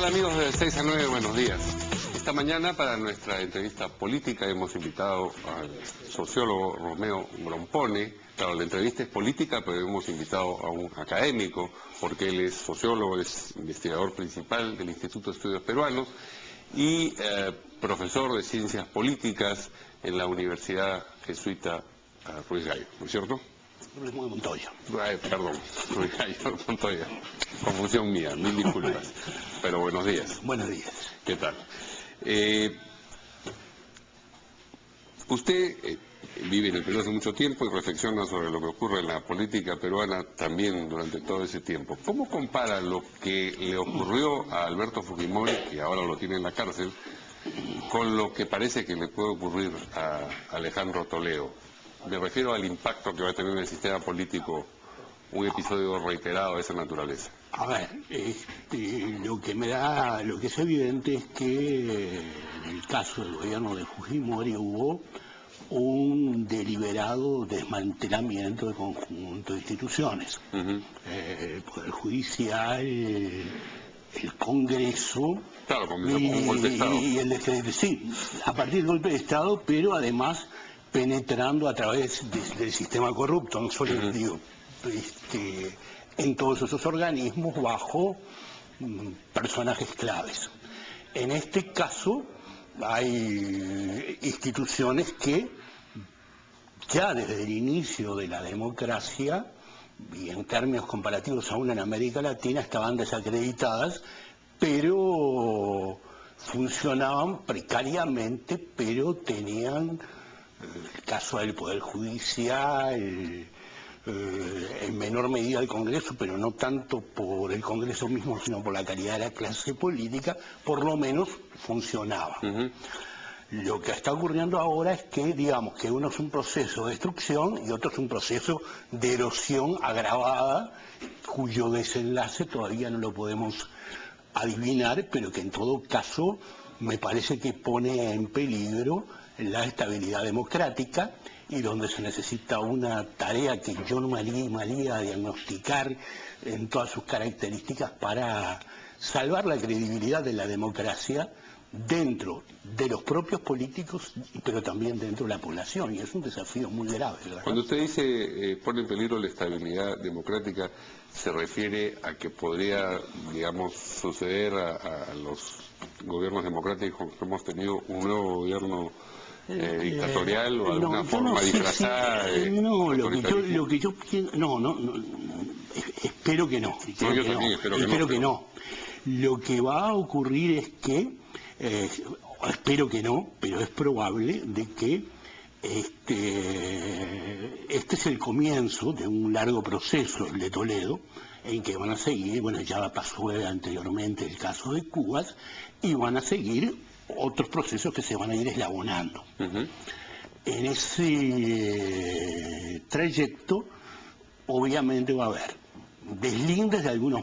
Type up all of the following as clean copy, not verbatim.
tal, amigos de 6 a 9? Buenos días. Esta mañana, para nuestra entrevista política, hemos invitado al sociólogo Romeo Grompone. Claro, la entrevista es política, pero hemos invitado a un académico, porque él es sociólogo, es investigador principal del Instituto de Estudios Peruanos y profesor de Ciencias Políticas en la Universidad Jesuita Ruiz Gallo, ¿no es cierto? Montoya. Perdón, Ruiz Gallo, Montoya. Confusión mía, mil disculpas. Pero buenos días. Buenos días. ¿Qué tal? Usted vive en el Perú hace mucho tiempo y reflexiona sobre lo que ocurre en la política peruana también durante todo ese tiempo. ¿Cómo compara lo que le ocurrió a Alberto Fujimori, que ahora lo tiene en la cárcel, con lo que parece que le puede ocurrir a Alejandro Toledo? Me refiero al impacto que va a tener en el sistema político un episodio reiterado de esa naturaleza. A ver, lo que es evidente es que en el caso del gobierno de Fujimori hubo un deliberado desmantelamiento del conjunto de instituciones. El Poder Judicial, el Congreso, Claro, comenzó con un golpe de Estado. Sí, a partir del golpe de Estado, pero además penetrando a través del sistema corrupto, no solo digo, en todos esos organismos bajo personajes claves. En este caso hay instituciones que ya desde el inicio de la democracia y en términos comparativos aún en América Latina estaban desacreditadas, pero funcionaban precariamente, pero tenían el caso del Poder Judicial, en menor medida el Congreso, pero no tanto por el Congreso mismo, sino por la calidad de la clase política, por lo menos funcionaba. Lo que está ocurriendo ahora es que, digamos, que uno es un proceso de destrucción y otro es un proceso de erosión agravada, cuyo desenlace todavía no lo podemos adivinar, pero que en todo caso me parece que pone en peligro la estabilidad democrática y donde se necesita una tarea que yo no me haría a diagnosticar en todas sus características para salvar la credibilidad de la democracia dentro de los propios políticos, pero también dentro de la población, y es un desafío muy grave, ¿verdad? Cuando usted dice pone en peligro la estabilidad democrática, ¿se refiere a que podría, digamos, suceder a los gobiernos democráticos que hemos tenido un nuevo gobierno dictatorial o alguna forma disfrazada? Lo que yo pienso, espero que no. Espero que no. Lo que va a ocurrir es que, espero que no, pero es probable de que este es el comienzo de un largo proceso, el de Toledo, en que van a seguir, bueno, ya pasó anteriormente el caso de Cuba, y van a seguir otros procesos que se van a ir eslabonando. En ese trayecto, obviamente va a haber deslindes de algunos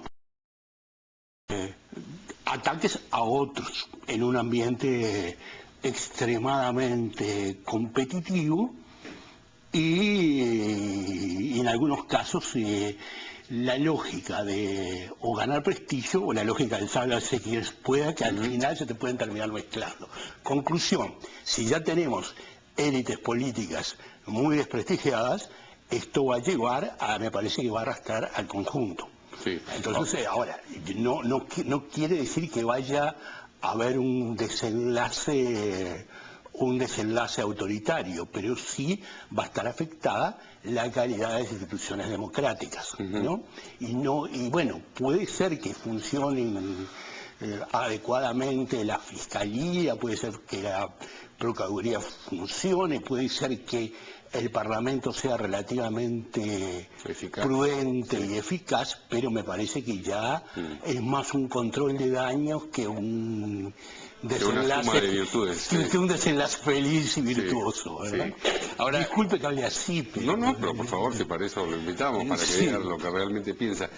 ataques a otros en un ambiente extremadamente competitivo y en algunos casos la lógica de o ganar prestigio o la lógica del sálvese quien pueda, que al final se te pueden terminar mezclando. Conclusión, si ya tenemos élites políticas muy desprestigiadas, esto va a llevar a, me parece que va a arrastrar al conjunto. Sí. Entonces, ahora, no quiere decir que vaya a haber un desenlace autoritario, pero sí va a estar afectada la calidad de las instituciones democráticas, ¿no? Y bueno, puede ser que funcionen adecuadamente la Fiscalía, puede ser que la Procuraduría funcione, puede ser que el Parlamento sea relativamente prudente y eficaz, pero me parece que ya es más un control de daños que un desenlace, que un desenlace feliz y virtuoso, ¿verdad? Sí. Ahora, disculpe que hable así, pero... No, pero por favor, si para eso lo invitamos, para que diga lo que realmente piensa.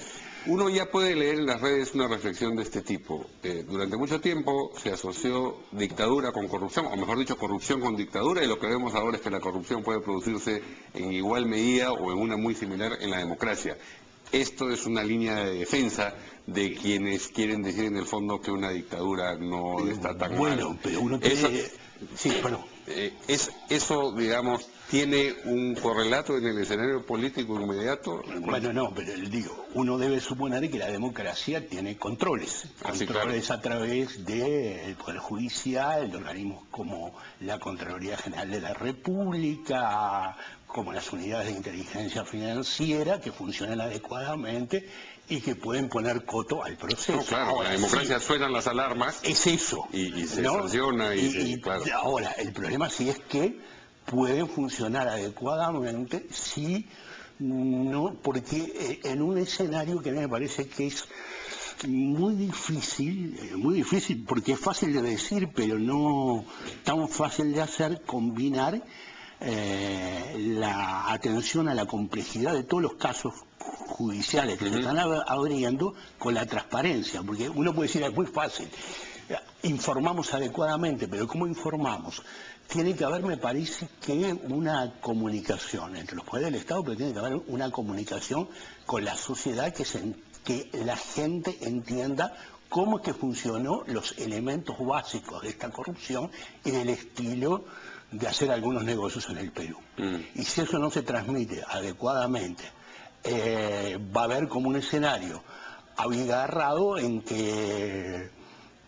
Uno ya puede leer en las redes una reflexión de este tipo. Durante mucho tiempo se asoció dictadura con corrupción, o mejor dicho, corrupción con dictadura, y lo que vemos ahora es que la corrupción puede producirse en igual medida o en una muy similar en la democracia. esto es una línea de defensa de quienes quieren decir en el fondo que una dictadura no está tan mal. Bueno, pero uno tiene... Sí, perdón. Eso, digamos, ¿tiene un correlato en el escenario político inmediato? Bueno, no, pero digo, uno debe suponer que la democracia tiene controles. Sí, Controles claro. a través del Poder Judicial, de organismos como la Contraloría General de la República, como las unidades de inteligencia financiera, que funcionan adecuadamente y que pueden poner coto al proceso. No, claro, ahora, en la democracia sí, suenan las alarmas. es eso. Y se ¿no? sanciona claro. Ahora, el problema sí es que pueden funcionar adecuadamente si no, porque en un escenario que a mí me parece que es muy difícil, porque es fácil de decir, pero no tan fácil de hacer, combinar la atención a la complejidad de todos los casos judiciales que se están abriendo con la transparencia, porque uno puede decir, es muy fácil, informamos adecuadamente, pero ¿cómo informamos? Tiene que haber, me parece, que una comunicación entre los poderes del Estado, pero tiene que haber una comunicación con la sociedad que la gente entienda cómo es que funcionó los elementos básicos de esta corrupción y del estilo de hacer algunos negocios en el Perú. Y si eso no se transmite adecuadamente, va a haber como un escenario abigarrado en que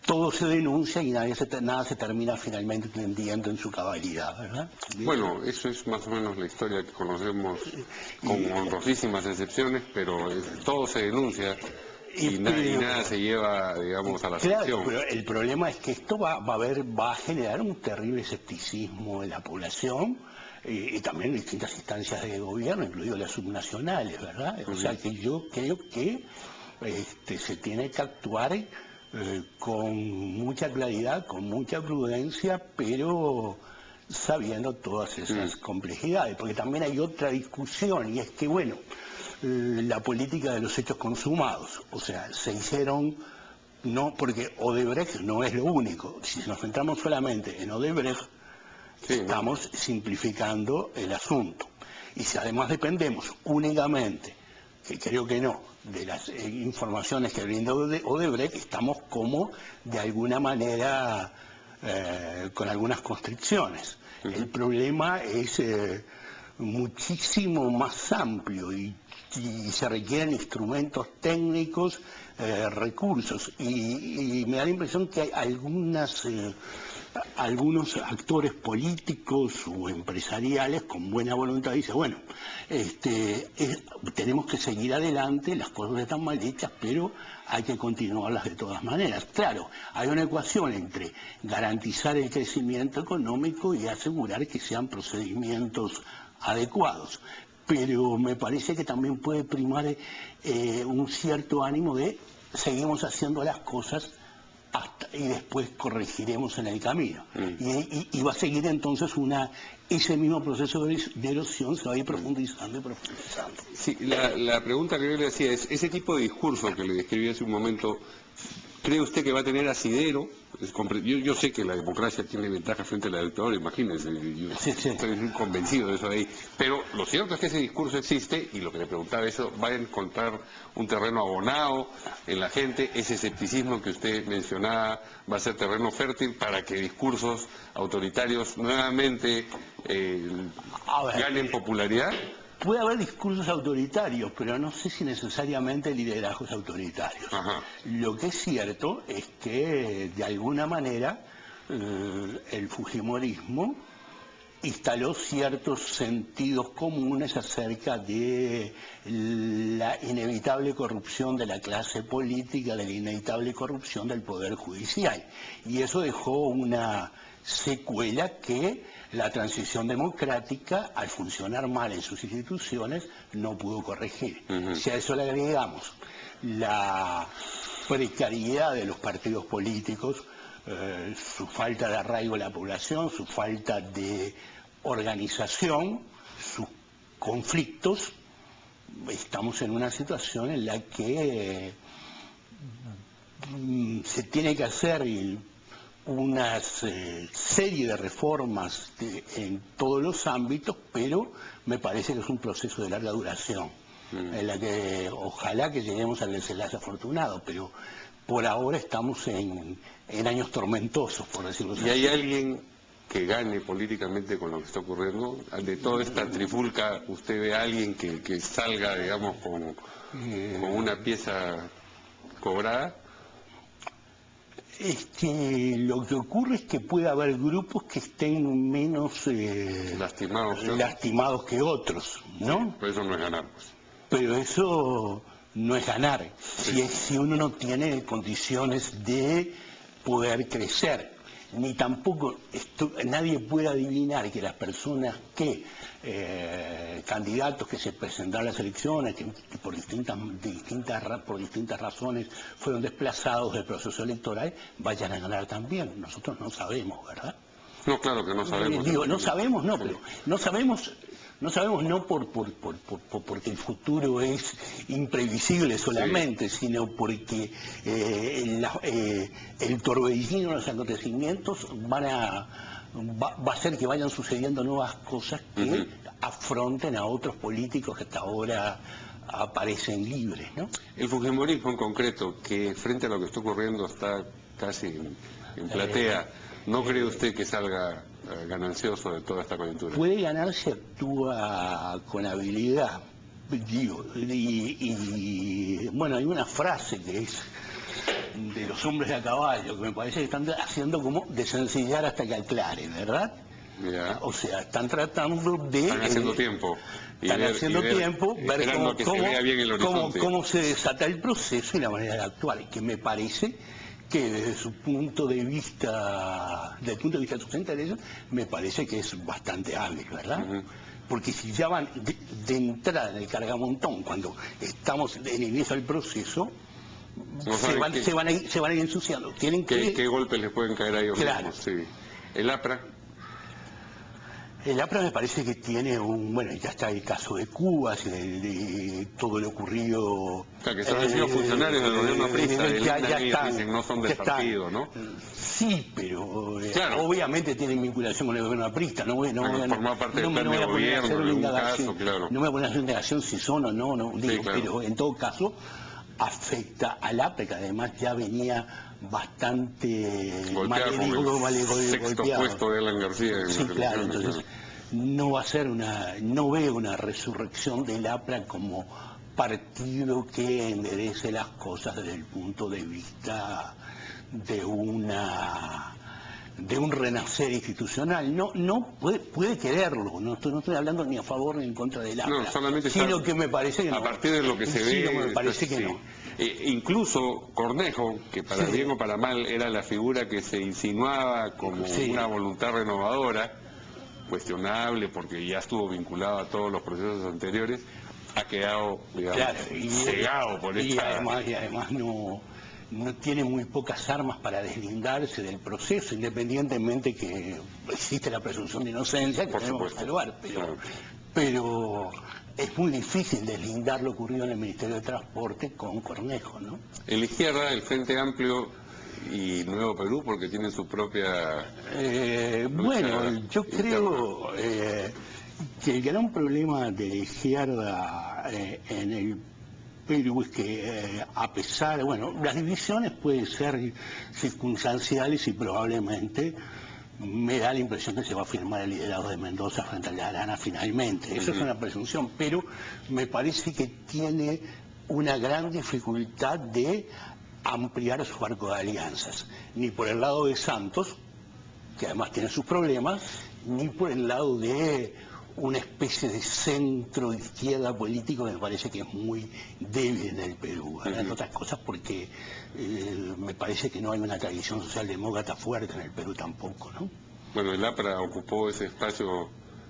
todo se denuncia y nada se termina finalmente entendiendo en su cabalidad, ¿verdad? Bueno, eso es más o menos la historia que conocemos con honrosísimas excepciones, pero todo se denuncia y nada se lleva, digamos, a la Claro, sanción. pero el problema es que esto va a generar un terrible escepticismo en la población y también en distintas instancias de gobierno, incluido las subnacionales, ¿verdad? O sea que yo creo que se tiene que actuar con mucha claridad, con mucha prudencia, pero sabiendo todas esas complejidades, porque también hay otra discusión y es que, bueno, la política de los hechos consumados, o sea, se hicieron, no, porque Odebrecht no es lo único, si nos centramos solamente en Odebrecht, estamos simplificando el asunto, y si además dependemos únicamente, que creo que no, de las informaciones que brinda Odebrecht, estamos como de alguna manera con algunas constricciones. El problema es muchísimo más amplio y se requieren instrumentos técnicos, recursos, y me da la impresión que hay algunos actores políticos o empresariales con buena voluntad dicen, bueno, tenemos que seguir adelante, las cosas están mal hechas, pero hay que continuarlas de todas maneras. Claro, hay una ecuación entre garantizar el crecimiento económico y asegurar que sean procedimientos adecuados. Pero me parece que también puede primar un cierto ánimo de seguimos haciendo las cosas y después corregiremos en el camino. Y va a seguir entonces ese mismo proceso de erosión, se va a ir profundizando y profundizando. Sí, la pregunta que yo le hacía es, ese tipo de discurso que le describí hace un momento, ¿cree usted que va a tener asidero? Yo sé que la democracia tiene ventaja frente a la dictadura, imagínense, yo estoy muy convencido de eso de ahí, pero lo cierto es que ese discurso existe y lo que le preguntaba eso, ¿va a encontrar un terreno abonado en la gente? Ese escepticismo que usted mencionaba va a ser terreno fértil para que discursos autoritarios nuevamente ganen popularidad. Puede haber discursos autoritarios, pero no sé si necesariamente liderazgos autoritarios. Lo que es cierto es que, de alguna manera, el fujimorismo instaló ciertos sentidos comunes acerca de la inevitable corrupción de la clase política, de la inevitable corrupción del Poder Judicial. Y eso dejó una secuela que la transición democrática, al funcionar mal en sus instituciones, no pudo corregir. Si a eso le agregamos la precariedad de los partidos políticos, su falta de arraigo a la población, su falta de organización, sus conflictos, estamos en una situación en la que se tiene que hacer una serie de reformas en todos los ámbitos, pero me parece que es un proceso de larga duración. en la que ojalá que lleguemos al desenlace afortunado, pero por ahora estamos en años tormentosos, por decirlo así. ¿Y hay alguien que gane políticamente con lo que está ocurriendo? De toda esta trifulca, ¿usted ve a alguien que salga, digamos, con una pieza cobrada? Lo que ocurre es que puede haber grupos que estén menos lastimados que otros, ¿no? Sí, pero eso no es ganar, pues. Pero eso no es ganar, si uno no tiene condiciones de poder crecer. Ni tampoco nadie puede adivinar que las personas candidatos que se presentaron a las elecciones, que por distintas razones fueron desplazados del proceso electoral, vayan a ganar también. Nosotros no sabemos, ¿verdad? No, claro que no sabemos. No sabemos, no, pero no sabemos no porque el futuro es imprevisible solamente, sino porque el torbellino de los acontecimientos va a hacer que vayan sucediendo nuevas cosas que afronten a otros políticos que hasta ahora aparecen libres, ¿no? El fujimorismo en concreto, que frente a lo que está ocurriendo está casi en platea, ¿no cree usted que salga ganancioso de toda esta coyuntura? Puede ganar si actúa con habilidad, digo, y bueno, hay una frase que es de los hombres de a caballo, que me parece que están haciendo como desencillar hasta que aclare, ¿verdad? Ya. O sea, están tratando de... Están haciendo tiempo. Ver cómo se desata el proceso y la manera de actuar, que me parece que desde su punto de vista, del punto de vista de sus intereses, me parece que es bastante hábil, ¿verdad? Porque si ya van de entrada en el cargamontón, cuando estamos en el inicio del proceso, se van a ir ensuciando. Tienen ¿Qué golpes les pueden caer a ellos mismos? Sí. ¿El APRA? El APRA me parece que tiene bueno, ya está el caso de Cuba, de todo lo ocurrido... O sea, que son sido funcionarios del gobierno aprista, dicen no son del partido, ¿no? Sí, pero claro. Obviamente tienen vinculación con el gobierno aprista, formar parte del plan de gobierno, en algún caso, claro. No me voy a poner a hacer una indagación si son o no, digo, claro. Pero en todo caso afecta al APRA, que además ya venía bastante golpeado con el sexto puesto de Alan García en sí, claro, entonces no va a ser no veo una resurrección del APRA como partido que enderece las cosas desde el punto de vista de un renacer institucional. No puede quererlo, no estoy hablando ni a favor ni en contra del APRA, no, solamente sino que me parece que no. A partir de lo que se ve, me parece que no. Incluso Cornejo, que para bien o para mal era la figura que se insinuaba como una voluntad renovadora, cuestionable porque ya estuvo vinculado a todos los procesos anteriores, ha quedado, digamos, cegado por esta... Y además no tiene muy pocas armas para deslindarse del proceso, independientemente que existe la presunción de inocencia que debemos salvar, pero es muy difícil deslindar lo ocurrido en el Ministerio de Transporte con Cornejo, ¿no? En la izquierda, el Frente Amplio y Nuevo Perú, porque tienen su propia... bueno, yo creo que el gran problema de la izquierda en el Perú es que a pesar, las divisiones pueden ser circunstanciales y probablemente me da la impresión que se va a firmar el liderazgo de Mendoza frente al de Arana finalmente. Eso es una presunción, pero me parece que tiene una gran dificultad de ampliar su arco de alianzas, ni por el lado de Santos, que además tiene sus problemas, ni por el lado de una especie de centro izquierda político que me parece que es muy débil en el Perú, entre otras cosas porque me parece que no hay una tradición socialdemócrata fuerte en el Perú tampoco, ¿no? Bueno, el APRA ocupó ese espacio,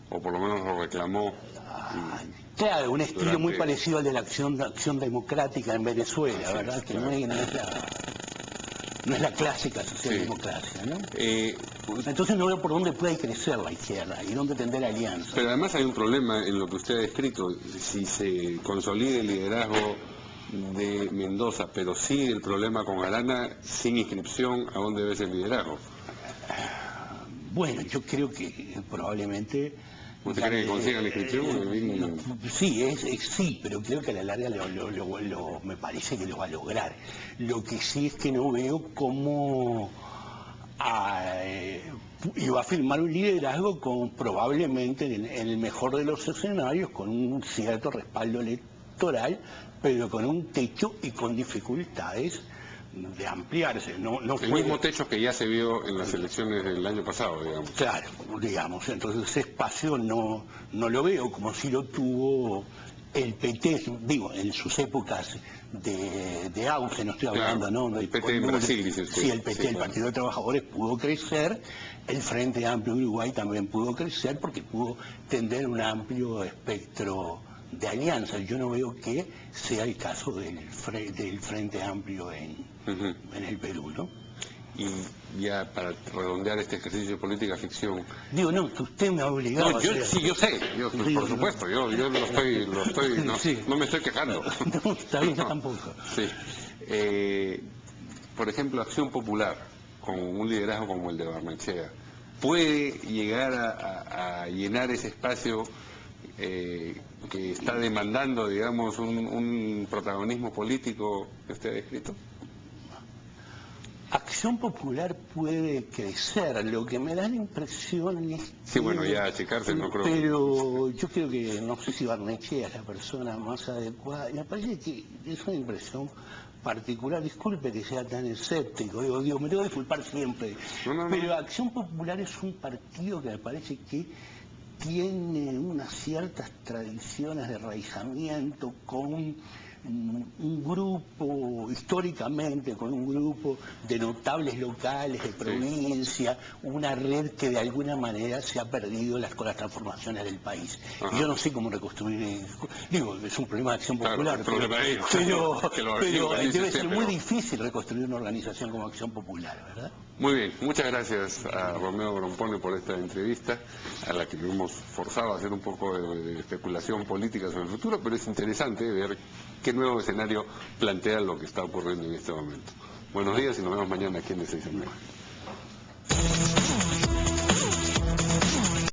o por lo menos lo reclamó. Claro, un estilo muy parecido al de la acción democrática en Venezuela, ¿verdad? Que no es la clásica socialdemocracia, ¿no? Entonces no veo por dónde puede crecer la izquierda y dónde tender alianzas. Pero además hay un problema en lo que usted ha descrito. Si se consolida el liderazgo de Mendoza, pero sigue el problema con Arana, sin inscripción, ¿a dónde ves el liderazgo? Bueno, yo creo que probablemente ¿Usted cree que consigan la inscripción? Sí, sí, pero creo que a la larga me parece que lo va a lograr. Lo que sí es que no veo cómo iba a firmar un liderazgo con probablemente en el mejor de los escenarios con un cierto respaldo electoral, pero con un techo y con dificultades de ampliarse. El mismo techo que ya se vio en las elecciones del año pasado, digamos. Claro, digamos, entonces ese espacio no lo veo como si lo tuvo el PT, digo, en sus épocas de auge, no estoy hablando, claro, ¿no? El PT en Brasil, dice usted. Sí, el PT, sí, el claro. Partido de Trabajadores pudo crecer, el Frente Amplio de Uruguay también pudo crecer porque pudo tender un amplio espectro de alianzas. Yo no veo que sea el caso del Frente Amplio en el Perú, ¿no? Y ya para redondear este ejercicio de política ficción. Digo, no, que usted me ha obligado a hacer. Sí, yo sé, por supuesto, yo no me estoy quejando. No, está bien, yo tampoco. Sí. Por ejemplo, Acción Popular, con un liderazgo como el de Barnechea, ¿puede llegar a llenar ese espacio que está demandando, digamos, un protagonismo político que usted ha descrito? Acción Popular puede crecer, lo que me da la impresión es que... Sí, bueno, ya achicarse no creo. Pero yo creo que, no sé si Barnechea es la persona más adecuada, me parece que es una impresión particular, disculpe que sea tan escéptico, digo, me tengo que disculpar siempre, pero Acción Popular es un partido que me parece que tiene unas ciertas tradiciones de enraizamiento con un grupo, históricamente, con un grupo de notables locales de provincia, una red que de alguna manera se ha perdido con las transformaciones del país. Y yo no sé cómo reconstruir, digo, es un problema de Acción Popular, pero debe ser muy difícil reconstruir una organización como Acción Popular, ¿verdad? Muy bien, muchas gracias a Romeo Grompone por esta entrevista, a la que lo hemos forzado a hacer un poco de especulación política sobre el futuro, pero es interesante ver qué nuevo escenario plantea lo que está ocurriendo en este momento. Buenos días y nos vemos mañana aquí en De 6 a 9.